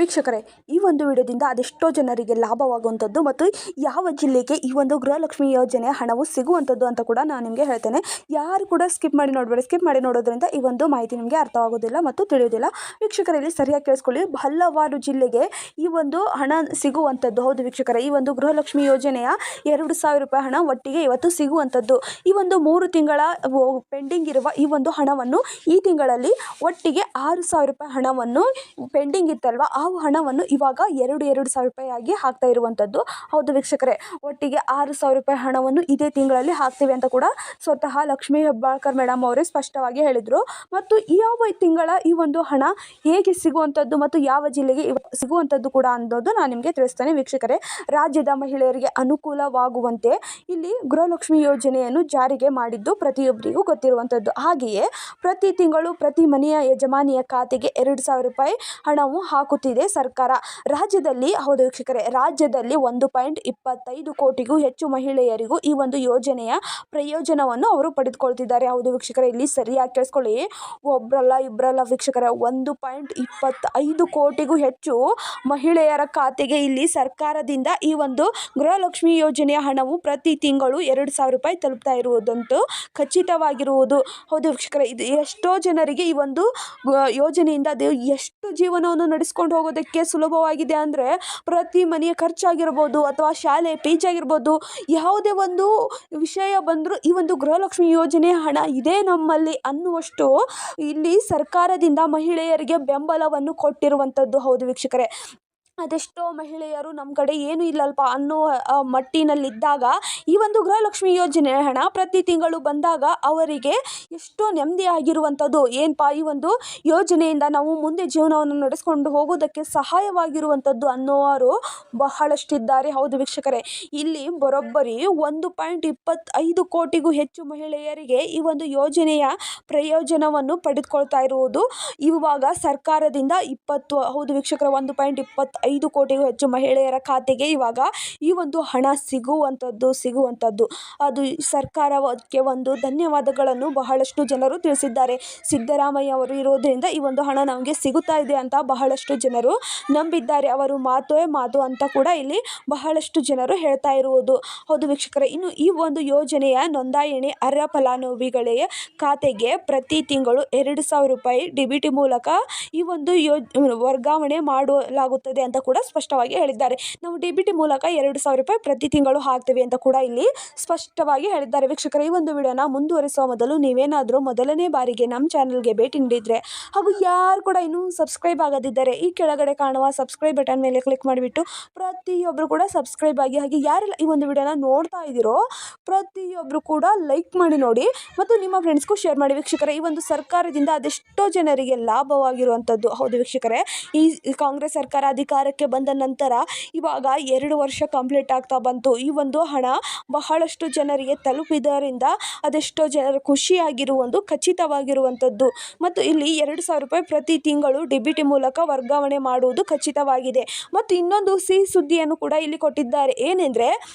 ವೀಕ್ಷಕರೇ, ಈ ಒಂದು ವಿಡಿಯೋದಿಂದ ಅದೆಷ್ಟೋ ಜನರಿಗೆ ಲಾಭವಾಗುವಂಥದ್ದು ಮತ್ತು ಯಾವ ಜಿಲ್ಲೆಗೆ ಈ ಒಂದು ಗೃಹಲಕ್ಷ್ಮಿ ಯೋಜನೆ ಹಣವು ಸಿಗುವಂಥದ್ದು ಅಂತ ಕೂಡ ನಾನು ನಿಮಗೆ ಹೇಳ್ತೇನೆ. ಯಾರು ಕೂಡ ಸ್ಕಿಪ್ ಮಾಡಿ ನೋಡಬೇಡಿ. ಸ್ಕಿಪ್ ಮಾಡಿ ನೋಡೋದ್ರಿಂದ ಈ ಒಂದು ಮಾಹಿತಿ ನಿಮಗೆ ಅರ್ಥವಾಗೋದಿಲ್ಲ ಮತ್ತು ತಿಳಿಯೋದಿಲ್ಲ. ವೀಕ್ಷಕರಲ್ಲಿ ಸರಿಯಾಗಿ ಕೇಳಿಸ್ಕೊಳ್ಳಿ. ಹಲವಾರು ಜಿಲ್ಲೆಗೆ ಈ ಒಂದು ಹಣ ಸಿಗುವಂಥದ್ದು. ಹೌದು ವೀಕ್ಷಕರೇ, ಈ ಒಂದು ಗೃಹಲಕ್ಷ್ಮಿ ಯೋಜನೆಯ 2,000 ರೂಪಾಯಿ ಹಣ ಒಟ್ಟಿಗೆ ಇವತ್ತು ಸಿಗುವಂಥದ್ದು. ಈ ಒಂದು 3 ತಿಂಗಳ ಪೆಂಡಿಂಗ್ ಇರುವ ಈ ಒಂದು ಹಣವನ್ನು ಈ ತಿಂಗಳಲ್ಲಿ ಒಟ್ಟಿಗೆ 6,000 ರೂಪಾಯಿ ಹಣವನ್ನು ಪೆಂಡಿಂಗ್ ಇತ್ತಲ್ವ, ಆ ಹಣವನ್ನು ಇವಾಗ 2,000 ರೂಪಾಯಿ ಆಗಿ ಹಾಕ್ತಾ ಇರುವಂಥದ್ದು. ಹೌದು ವೀಕ್ಷಕರೇ, ಒಟ್ಟಿಗೆ 6,000 ರೂಪಾಯಿ ಹಣವನ್ನು ಇದೇ ತಿಂಗಳಲ್ಲಿ ಹಾಕ್ತೀವಿ ಅಂತ ಕೂಡ ಸ್ವತಃ ಲಕ್ಷ್ಮೀ ಹೆಬ್ಬಾಳ್ಕರ್ ಮೇಡಮ್ ಅವರೇ ಸ್ಪಷ್ಟವಾಗಿ ಹೇಳಿದರು. ಮತ್ತು ಯಾವ ತಿಂಗಳ ಈ ಒಂದು ಹಣ ಹೇಗೆ ಸಿಗುವಂಥದ್ದು ಮತ್ತು ಯಾವ ಜಿಲ್ಲೆಗೆ ಸಿಗುವಂಥದ್ದು ಕೂಡ ಅನ್ನೋದು ನಾನು ನಿಮಗೆ ತಿಳಿಸ್ತೇನೆ. ವೀಕ್ಷಕರೇ, ರಾಜ್ಯದ ಮಹಿಳೆಯರಿಗೆ ಅನುಕೂಲವಾಗುವಂತೆ ಇಲ್ಲಿ ಗೃಹಲಕ್ಷ್ಮಿ ಯೋಜನೆಯನ್ನು ಜಾರಿಗೆ ಮಾಡಿದ್ದು ಪ್ರತಿಯೊಬ್ಬರಿಗೂ ಗೊತ್ತಿರುವಂಥದ್ದು. ಹಾಗೆಯೇ ಪ್ರತಿ ತಿಂಗಳು ಪ್ರತಿ ಮನೆಯ ಯಜಮಾನಿಯ ಖಾತೆಗೆ 2,000 ರೂಪಾಯಿ ಹಣವು ಹಾಕುತ್ತಿದೆ ಸರ್ಕಾರ. ರಾಜ್ಯದಲ್ಲಿ ಹೌದು ವೀಕ್ಷಕರೇ, ರಾಜ್ಯದಲ್ಲಿ 1.25 ಕೋಟಿಗೂ ಹೆಚ್ಚು ಮಹಿಳೆಯರಿಗೂ ಈ ಒಂದು ಯೋಜನೆಯ ಪ್ರಯೋಜನವನ್ನು ಅವರು ಪಡೆದುಕೊಳ್ತಿದ್ದಾರೆ. ಹೌದು ವೀಕ್ಷಕರೇ, ಇಲ್ಲಿ ಸರಿಯಾಗಿ ಕೇಳಿಸ್ಕೊಳ್ಳಿ. ಒಬ್ಬರಲ್ಲ ಇಬ್ಬರಲ್ಲ ವೀಕ್ಷಕರೇ, 1.25 ಕೋಟಿಗೂ ಹೆಚ್ಚು ಮಹಿಳೆಯರ ಖಾತೆಗೆ ಇಲ್ಲಿ ಸರ್ಕಾರದಿಂದ ಈ ಒಂದು ಗೃಹಲಕ್ಷ್ಮಿ ಯೋಜನೆಯ ಹಣವು ಪ್ರತಿ ತಿಂಗಳು 2,000 ರೂಪಾಯಿ ತಲುಪ್ತಾ ಇರುವುದಂತೂ ಖಚಿತವಾಗಿರುವುದು. ಹೌದು ವೀಕ್ಷಕರೇ, ಇದು ಎಷ್ಟೋ ಜನರಿಗೆ ಈ ಒಂದು ಯೋಜನೆಯಿಂದ ಅದು ಎಷ್ಟು ಜೀವನವನ್ನು ನಡೆಸ್ಕೊಂಡು ಹೋಗೋದಕ್ಕೆ ಸುಲಭವಾಗಿದೆ ಅಂದರೆ, ಪ್ರತಿ ಮನೆಯ ಖರ್ಚಾಗಿರ್ಬೋದು ಅಥವಾ ಶಾಲೆ ಫೀಸ್ ಆಗಿರ್ಬೋದು, ಯಾವುದೇ ಒಂದು ವಿಷಯ ಬಂದರೂ ಈ ಒಂದು ಗೃಹಲಕ್ಷ್ಮಿ ಯೋಜನೆ ಹಣ ಇದೆ ನಮ್ಮಲ್ಲಿ ಅನ್ನುವಷ್ಟು ಇಲ್ಲಿ ಸರ್ಕಾರದಿಂದ ಮಹಿಳೆಯರಿಗೆ ಬೆಂಬಲವನ್ನು ಕೊಟ್ಟಿರುವಂಥದ್ದು. ಹೌದು ವೀಕ್ಷಕರೇ, ಅದೆಷ್ಟೋ ಮಹಿಳೆಯರು ನಮ್ಮ ಕಡೆ ಏನೂ ಇಲ್ಲಲ್ಪ ಅನ್ನೋ ಮಟ್ಟಿನಲ್ಲಿದ್ದಾಗ ಈ ಒಂದು ಗೃಹಲಕ್ಷ್ಮಿ ಯೋಜನೆ ಹಣ ಪ್ರತಿ ತಿಂಗಳು ಬಂದಾಗ ಅವರಿಗೆ ಎಷ್ಟೋ ನೆಮ್ಮದಿ ಆಗಿರುವಂಥದ್ದು. ಏನಪ್ಪ, ಈ ಒಂದು ಯೋಜನೆಯಿಂದ ನಾವು ಮುಂದೆ ಜೀವನವನ್ನು ನಡೆಸ್ಕೊಂಡು ಹೋಗೋದಕ್ಕೆ ಸಹಾಯವಾಗಿರುವಂಥದ್ದು ಅನ್ನೋರು ಬಹಳಷ್ಟಿದ್ದಾರೆ. ಹೌದು ವೀಕ್ಷಕರೇ, ಇಲ್ಲಿ ಬರೋಬ್ಬರಿ 1.25 ಕೋಟಿಗೂ ಹೆಚ್ಚು ಮಹಿಳೆಯರಿಗೆ ಈ ಒಂದು ಯೋಜನೆಯ ಪ್ರಯೋಜನವನ್ನು ಪಡೆದುಕೊಳ್ತಾ ಇರುವುದು ಇವಾಗ ಸರ್ಕಾರದಿಂದ 20. ಹೌದು ವೀಕ್ಷಕರೇ, 1.25 ಕೋಟಿಗೂ ಹೆಚ್ಚು ಮಹಿಳೆಯರ ಖಾತೆಗೆ ಇವಾಗ ಈ ಒಂದು ಹಣ ಸಿಗುವಂಥದ್ದು. ಅದು ಸರ್ಕಾರಕ್ಕೆ ಒಂದು ಧನ್ಯವಾದಗಳನ್ನು ಬಹಳಷ್ಟು ಜನರು ತಿಳಿಸಿದ್ದಾರೆ. ಸಿದ್ದರಾಮಯ್ಯ ಅವರು ಇರೋದ್ರಿಂದ ಈ ಒಂದು ಹಣ ನಮಗೆ ಸಿಗುತ್ತಾ ಇದೆ ಅಂತ ಬಹಳಷ್ಟು ಜನರು ನಂಬಿದ್ದಾರೆ. ಅವರು ಮಾತೇ ಮಾತು ಅಂತ ಕೂಡ ಇಲ್ಲಿ ಬಹಳಷ್ಟು ಜನರು ಹೇಳ್ತಾ ಇರುವುದು. ಹೌದು ವೀಕ್ಷಕರೇ, ಇನ್ನು ಈ ಒಂದು ಯೋಜನೆಯ ನೋಂದಾಯಿಣಿ ಅರ್ಹ ಫಲಾನುಭವಿಗಳ ಖಾತೆಗೆ ಪ್ರತಿ ತಿಂಗಳು 2,000 ರೂಪಾಯಿ DBT ಮೂಲಕ ಈ ಒಂದು ವರ್ಗಾವಣೆ ಮಾಡಲಾಗುತ್ತದೆ ಅಂತ ಕೂಡ ಸ್ಪಷ್ಟವಾಗಿ ಹೇಳಿದ್ದಾರೆ. ನಾವು DBT ಮೂಲಕ 2,000 ರೂಪಾಯಿ ಪ್ರತಿ ತಿಂಗಳು ಹಾಕ್ತೀವಿ ಅಂತ ಕೂಡ ಇಲ್ಲಿ ಸ್ಪಷ್ಟವಾಗಿ ಹೇಳಿದ್ದಾರೆ. ವೀಕ್ಷಕರೇ, ಈ ಒಂದು ವಿಡಿಯೋನ ಮುಂದುವರಿಸುವ ಮೊದಲು ನೀವೇನಾದರೂ ಮೊದಲನೇ ಬಾರಿಗೆ ನಮ್ಮ ಚಾನಲ್ಗೆ ಭೇಟಿ ನೀಡಿದರೆ ಹಾಗೂ ಯಾರು ಕೂಡ ಇನ್ನೂ ಸಬ್ಸ್ಕ್ರೈಬ್ ಆಗದಿದ್ದರೆ ಈ ಕೆಳಗಡೆ ಕಾಣುವ ಸಬ್ಸ್ಕ್ರೈಬ್ ಬಟನ್ ಮೇಲೆ ಕ್ಲಿಕ್ ಮಾಡಿಬಿಟ್ಟು ಪ್ರತಿಯೊಬ್ಬರು ಕೂಡ ಸಬ್ಸ್ಕ್ರೈಬ್ ಆಗಿ, ಹಾಗೆ ಯಾರೆಲ್ಲ ಈ ಒಂದು ವಿಡಿಯೋನ ನೋಡ್ತಾ ಇದ್ದೀರೋ ಪ್ರತಿಯೊಬ್ಬರು ಕೂಡ ಲೈಕ್ ಮಾಡಿ ನೋಡಿ ಮತ್ತು ನಿಮ್ಮ ಫ್ರೆಂಡ್ಸ್ಗೂ ಶೇರ್ ಮಾಡಿ. ವೀಕ್ಷಕರೇ, ಈ ಒಂದು ಸರ್ಕಾರದಿಂದ ಅದೆಷ್ಟೋ ಜನರಿಗೆ ಲಾಭವಾಗಿರುವಂಥದ್ದು. ಹೌದು ವೀಕ್ಷಕರೇ, ಈ ಕಾಂಗ್ರೆಸ್ ಸರ್ಕಾರ ಅಧಿಕಾರಕ್ಕೆ ಬಂದ ನಂತರ ಇವಾಗ 2 ವರ್ಷ ಕಂಪ್ಲೀಟ್ ಆಗ್ತಾ ಬಂತು. ಈ ಒಂದು ಹಣ ಬಹಳಷ್ಟು ಜನರಿಗೆ ತಲುಪಿದ್ದರಿಂದ ಅದೆಷ್ಟೋ ಜನರು ಖುಷಿಯಾಗಿರುವುದು ಖಚಿತವಾಗಿರುವಂಥದ್ದು. ಮತ್ತು ಇಲ್ಲಿ 2,000 ರೂಪಾಯಿ ಪ್ರತಿ ತಿಂಗಳು DBT ಮೂಲಕ ವರ್ಗಾವಣೆ ಮಾಡುವುದು ಖಚಿತವಾಗಿದೆ. ಮತ್ತು ಇನ್ನೊಂದು ಸಿಹಿ ಸುದ್ದಿಯನ್ನು ಕೂಡ ಇಲ್ಲಿ ಕೊಟ್ಟಿದ್ದಾರೆ. ಏನೆಂದರೆ,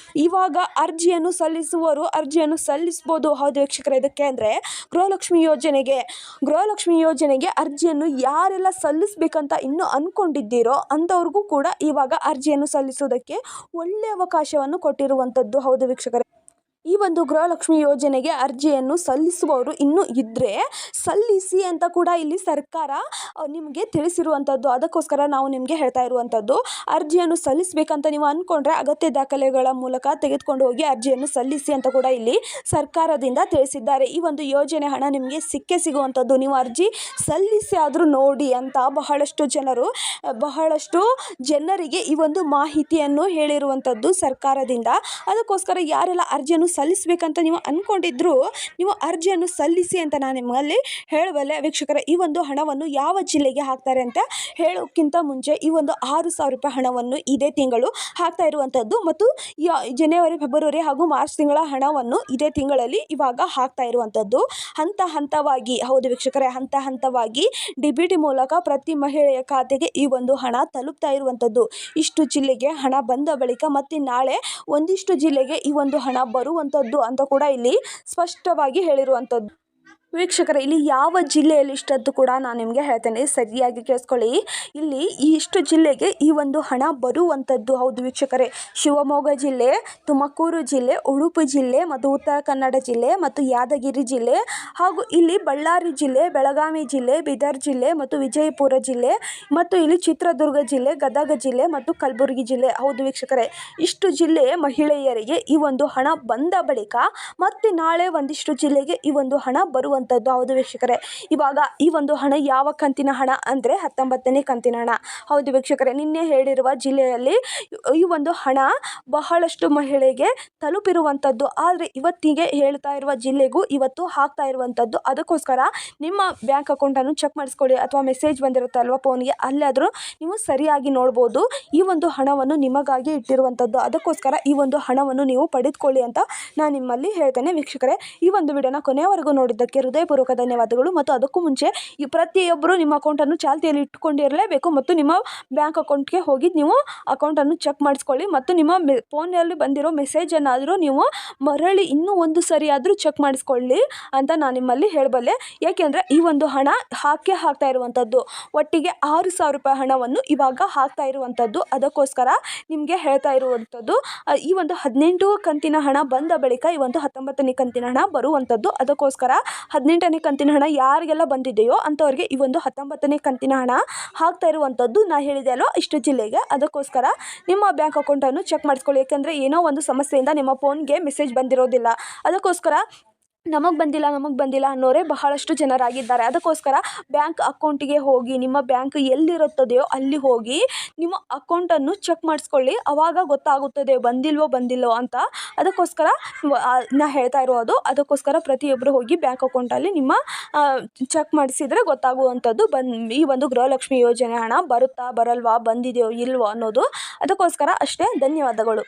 ಇವಾಗ ಅರ್ಜಿಯನ್ನು ಸಲ್ಲಿಸುವವರು ಅರ್ಜಿಯನ್ನು ಸಲ್ಲಿಸ್ಬೋದು. ಹೌದು ವೀಕ್ಷಕರೇ, ಇದಕ್ಕೆ ಅಂದರೆ ಗೃಹಲಕ್ಷ್ಮಿ ಯೋಜನೆಗೆ ಅರ್ಜಿಯನ್ನು ಯಾರೆಲ್ಲ ಸಲ್ಲಿಸಬೇಕಂತ ಇನ್ನೂ ಅಂದ್ಕೊಂಡಿದ್ದೀರೋ ಅಂಥವ್ರಿಗೂ ಕೂಡ ಇವಾಗ ಅರ್ಜಿಯನ್ನು ಸಲ್ಲಿಸುವುದಕ್ಕೆ ಒಳ್ಳೆಯ ಅವಕಾಶವನ್ನು ಕೊಟ್ಟಿರುವಂಥದ್ದು. ಹೌದು ವೀಕ್ಷಕರೇ, ಈ ಒಂದು ಗೃಹಲಕ್ಷ್ಮಿ ಯೋಜನೆಗೆ ಅರ್ಜಿಯನ್ನು ಸಲ್ಲಿಸುವವರು ಇನ್ನೂ ಇದ್ದರೆ ಸಲ್ಲಿಸಿ ಅಂತ ಕೂಡ ಇಲ್ಲಿ ಸರ್ಕಾರ ನಿಮಗೆ ತಿಳಿಸಿರುವಂಥದ್ದು. ಅದಕ್ಕೋಸ್ಕರ ನಾವು ನಿಮಗೆ ಹೇಳ್ತಾ ಇರುವಂಥದ್ದು, ಅರ್ಜಿಯನ್ನು ಸಲ್ಲಿಸಬೇಕಂತ ನೀವು ಅಂದ್ಕೊಂಡ್ರೆ ಅಗತ್ಯ ದಾಖಲೆಗಳ ಮೂಲಕ ತೆಗೆದುಕೊಂಡು ಹೋಗಿ ಅರ್ಜಿಯನ್ನು ಸಲ್ಲಿಸಿ ಅಂತ ಕೂಡ ಇಲ್ಲಿ ಸರ್ಕಾರದಿಂದ ತಿಳಿಸಿದ್ದಾರೆ. ಈ ಒಂದು ಯೋಜನೆ ಹಣ ನಿಮಗೆ ಸಿಗುವಂಥದ್ದು. ನೀವು ಅರ್ಜಿ ಸಲ್ಲಿಸಿ ಆದರೂ ನೋಡಿ ಅಂತ ಬಹಳಷ್ಟು ಜನರಿಗೆ ಈ ಒಂದು ಮಾಹಿತಿಯನ್ನು ಹೇಳಿರುವಂಥದ್ದು ಸರ್ಕಾರದಿಂದ. ಅದಕ್ಕೋಸ್ಕರ ಯಾರೆಲ್ಲ ಅರ್ಜಿಯನ್ನು ಸಲ್ಲಿಸಬೇಕಂತ ನೀವು ಅಂದ್ಕೊಂಡಿದ್ರು ನೀವು ಅರ್ಜಿಯನ್ನು ಸಲ್ಲಿಸಿ ಅಂತ ನಾನು ನಿಮ್ಮಲ್ಲಿ ಹೇಳಬಲ್ಲೆ. ವೀಕ್ಷಕರೇ, ಈ ಒಂದು ಹಣವನ್ನು ಯಾವ ಜಿಲ್ಲೆಗೆ ಹಾಕ್ತಾರೆ ಅಂತ ಹೇಳೋಕ್ಕಿಂತ ಮುಂಚೆ ಈ ಒಂದು 6,000 ರೂಪಾಯಿ ಹಣವನ್ನು ಇದೇ ತಿಂಗಳು ಹಾಕ್ತಾ ಇರುವಂಥದ್ದು ಮತ್ತು ಜನವರಿ, ಫೆಬ್ರವರಿ ಹಾಗೂ ಮಾರ್ಚ್ ತಿಂಗಳ ಹಣವನ್ನು ಇದೇ ತಿಂಗಳಲ್ಲಿ ಇವಾಗ ಹಾಕ್ತಾ ಇರುವಂಥದ್ದು. ಹಂತವಾಗಿ ಹೌದು ವೀಕ್ಷಕರೇ, ಹಂತವಾಗಿ DBT ಮೂಲಕ ಪ್ರತಿ ಮಹಿಳೆಯ ಖಾತೆಗೆ ಈ ಒಂದು ಹಣ ತಲುಪ್ತಾ ಇರುವಂಥದ್ದು. ಇಷ್ಟು ಜಿಲ್ಲೆಗೆ ಹಣ ಬಂದ ಬಳಿಕ ಮತ್ತೆ ನಾಳೆ ಒಂದಿಷ್ಟು ಜಿಲ್ಲೆಗೆ ಈ ಒಂದು ಹಣ ಬರುವಂಥದ್ದು ಅಂತ ಕೂಡ ಇಲ್ಲಿ ಸ್ಪಷ್ಟವಾಗಿ ಹೇಳಿರುವಂಥದ್ದು. ವೀಕ್ಷಕರೇ, ಇಲ್ಲಿ ಯಾವ ಜಿಲ್ಲೆಯಲ್ಲಿ ಇಷ್ಟದ್ದು ಕೂಡ ನಾನು ನಿಮಗೆ ಹೇಳ್ತೇನೆ, ಸರಿಯಾಗಿ ಕೇಳಿಸ್ಕೊಳ್ಳಿ. ಇಲ್ಲಿ ಇಷ್ಟು ಜಿಲ್ಲೆಗೆ ಈ ಒಂದು ಹಣ ಬರುವಂಥದ್ದು. ಹೌದು ವೀಕ್ಷಕರೇ, ಶಿವಮೊಗ್ಗ ಜಿಲ್ಲೆ, ತುಮಕೂರು ಜಿಲ್ಲೆ, ಉಡುಪಿ ಜಿಲ್ಲೆ ಮತ್ತು ಉತ್ತರ ಕನ್ನಡ ಜಿಲ್ಲೆ ಮತ್ತು ಯಾದಗಿರಿ ಜಿಲ್ಲೆ, ಹಾಗೂ ಇಲ್ಲಿ ಬಳ್ಳಾರಿ ಜಿಲ್ಲೆ, ಬೆಳಗಾವಿ ಜಿಲ್ಲೆ, ಬೀದರ್ ಜಿಲ್ಲೆ ಮತ್ತು ವಿಜಯಪುರ ಜಿಲ್ಲೆ ಮತ್ತು ಇಲ್ಲಿ ಚಿತ್ರದುರ್ಗ ಜಿಲ್ಲೆ, ಗದಗ ಜಿಲ್ಲೆ ಮತ್ತು ಕಲಬುರಗಿ ಜಿಲ್ಲೆ. ಹೌದು ವೀಕ್ಷಕರೇ, ಇಷ್ಟು ಜಿಲ್ಲೆ ಮಹಿಳೆಯರಿಗೆ ಈ ಒಂದು ಹಣ ಬಂದ ಬಳಿಕ ಮತ್ತೆ ನಾಳೆ ಒಂದಿಷ್ಟು ಜಿಲ್ಲೆಗೆ ಈ ಒಂದು ಹಣ ಬರುವಂಥದ್ದು. ಹೌದು ವೀಕ್ಷಕರೇ, ಇವಾಗ ಈ ಒಂದು ಹಣ ಯಾವ ಕಂತಿನ ಹಣ ಅಂದರೆ 19ನೇ ಕಂತಿನ ಹಣ. ಹೌದು ವೀಕ್ಷಕರೇ, ನಿನ್ನೆ ಹೇಳಿರುವ ಜಿಲ್ಲೆಯಲ್ಲಿ ಈ ಒಂದು ಹಣ ಬಹಳಷ್ಟು ಮಹಿಳೆಗೆ ತಲುಪಿರುವಂಥದ್ದು. ಆದರೆ ಇವತ್ತಿಗೆ ಹೇಳ್ತಾ ಇರುವ ಜಿಲ್ಲೆಗೂ ಇವತ್ತು ಹಾಕ್ತಾ ಇರುವಂಥದ್ದು. ಅದಕ್ಕೋಸ್ಕರ ನಿಮ್ಮ ಬ್ಯಾಂಕ್ ಅಕೌಂಟನ್ನು ಚೆಕ್ ಮಾಡಿಸ್ಕೊಳ್ಳಿ, ಅಥವಾ ಮೆಸೇಜ್ ಬಂದಿರುತ್ತೆ ಅಲ್ವಾ ಫೋನ್ಗೆ, ಅಲ್ಲಾದರೂ ನೀವು ಸರಿಯಾಗಿ ನೋಡ್ಬೋದು ಈ ಒಂದು ಹಣವನ್ನು ನಿಮಗಾಗಿ ಇಟ್ಟಿರುವಂಥದ್ದು. ಅದಕ್ಕೋಸ್ಕರ ಈ ಒಂದು ಹಣವನ್ನು ನೀವು ಪಡೆದುಕೊಳ್ಳಿ ಅಂತ ನಾನು ನಿಮ್ಮಲ್ಲಿ ಹೇಳ್ತೇನೆ. ವೀಕ್ಷಕರೇ, ಈ ಒಂದು ವಿಡಿಯೋನ ಕೊನೆಯವರೆಗೂ ನೋಡಿದ್ದಕ್ಕೆ ಹೃದಯಪೂರ್ವಕ ಧನ್ಯವಾದಗಳು. ಮತ್ತು ಅದಕ್ಕೂ ಮುಂಚೆ ಈ ಪ್ರತಿಯೊಬ್ಬರು ನಿಮ್ಮ ಅಕೌಂಟನ್ನು ಚಾಲ್ತಿಯಲ್ಲಿ ಇಟ್ಟುಕೊಂಡಿರಲೇಬೇಕು ಮತ್ತು ನಿಮ್ಮ ಬ್ಯಾಂಕ್ ಅಕೌಂಟ್ಗೆ ಹೋಗಿ ನೀವು ಅಕೌಂಟನ್ನು ಚೆಕ್ ಮಾಡಿಸ್ಕೊಳ್ಳಿ ಮತ್ತು ನಿಮ್ಮ ಫೋನಲ್ಲಿ ಬಂದಿರೋ ಮೆಸೇಜನ್ನಾದರೂ ನೀವು ಮರಳಿ ಇನ್ನೂ ಒಂದು ಸರಿ ಆದರೂ ಚೆಕ್ ಮಾಡಿಸ್ಕೊಳ್ಳಿ ಅಂತ ನಾನು ನಿಮ್ಮಲ್ಲಿ ಹೇಳಬಲ್ಲೆ. ಏಕೆಂದರೆ ಈ ಒಂದು ಹಣ ಹಾಕ್ತಾ ಇರುವಂಥದ್ದು ಒಟ್ಟಿಗೆ 6,000 ರೂಪಾಯಿ ಹಣವನ್ನು ಇವಾಗ ಹಾಕ್ತಾ ಇರುವಂಥದ್ದು. ಅದಕ್ಕೋಸ್ಕರ ನಿಮಗೆ ಹೇಳ್ತಾ ಇರುವಂಥದ್ದು, ಈ ಒಂದು 18 ಕಂತಿನ ಹಣ ಬಂದ ಬಳಿಕ ಈ ಒಂದು 19ನೇ ಕಂತಿನ ಹಣ ಬರುವಂಥದ್ದು. ಅದಕ್ಕೋಸ್ಕರ 18ನೇ ಕಂತಿನ ಹಣ ಯಾರಿಗೆಲ್ಲ ಬಂದಿದೆಯೋ ಅಂಥವ್ರಿಗೆ ಈ ಒಂದು 19ನೇ ಕಂತಿನ ಹಣ ಹಾಕ್ತಾ ಇರುವಂಥದ್ದು. ನಾ ಹೇಳಿದೆ ಅಲ್ವಾ ಇಷ್ಟು ಜಿಲ್ಲೆಗೆ. ಅದಕ್ಕೋಸ್ಕರ ನಿಮ್ಮ ಬ್ಯಾಂಕ್ ಅಕೌಂಟನ್ನು ಚೆಕ್ ಮಾಡಿಸ್ಕೊಳ್ಳಿ. ಏಕೆಂದರೆ ಏನೋ ಒಂದು ಸಮಸ್ಯೆಯಿಂದ ನಿಮ್ಮ ಫೋನ್ಗೆ ಮೆಸೇಜ್ ಬಂದಿರೋದಿಲ್ಲ. ಅದಕ್ಕೋಸ್ಕರ ನಮಗೆ ಬಂದಿಲ್ಲ ಅನ್ನೋರೇ ಬಹಳಷ್ಟು ಜನರಾಗಿದ್ದಾರೆ. ಅದಕ್ಕೋಸ್ಕರ ಬ್ಯಾಂಕ್ ಅಕೌಂಟಿಗೆ ಹೋಗಿ, ನಿಮ್ಮ ಬ್ಯಾಂಕ್ ಎಲ್ಲಿರುತ್ತದೆಯೋ ಅಲ್ಲಿ ಹೋಗಿ ನಿಮ್ಮ ಅಕೌಂಟನ್ನು ಚೆಕ್ ಮಾಡಿಸ್ಕೊಳ್ಳಿ. ಆವಾಗ ಗೊತ್ತಾಗುತ್ತದೆ ಬಂದಿಲ್ವೋ ಅಂತ. ಅದಕ್ಕೋಸ್ಕರ ನಾ ಹೇಳ್ತಾ ಇರೋದು. ಅದಕ್ಕೋಸ್ಕರ ಪ್ರತಿಯೊಬ್ಬರು ಹೋಗಿ ಬ್ಯಾಂಕ್ ಅಕೌಂಟಲ್ಲಿ ನಿಮ್ಮ ಚೆಕ್ ಮಾಡಿಸಿದರೆ ಗೊತ್ತಾಗುವಂಥದ್ದು ಈ ಒಂದು ಗೃಹಲಕ್ಷ್ಮಿ ಯೋಜನೆ ಹಣ ಬರುತ್ತಾ ಬರಲ್ವಾ, ಬಂದಿದೆಯೋ ಇಲ್ವೋ ಅನ್ನೋದು. ಅದಕ್ಕೋಸ್ಕರ ಅಷ್ಟೇ. ಧನ್ಯವಾದಗಳು.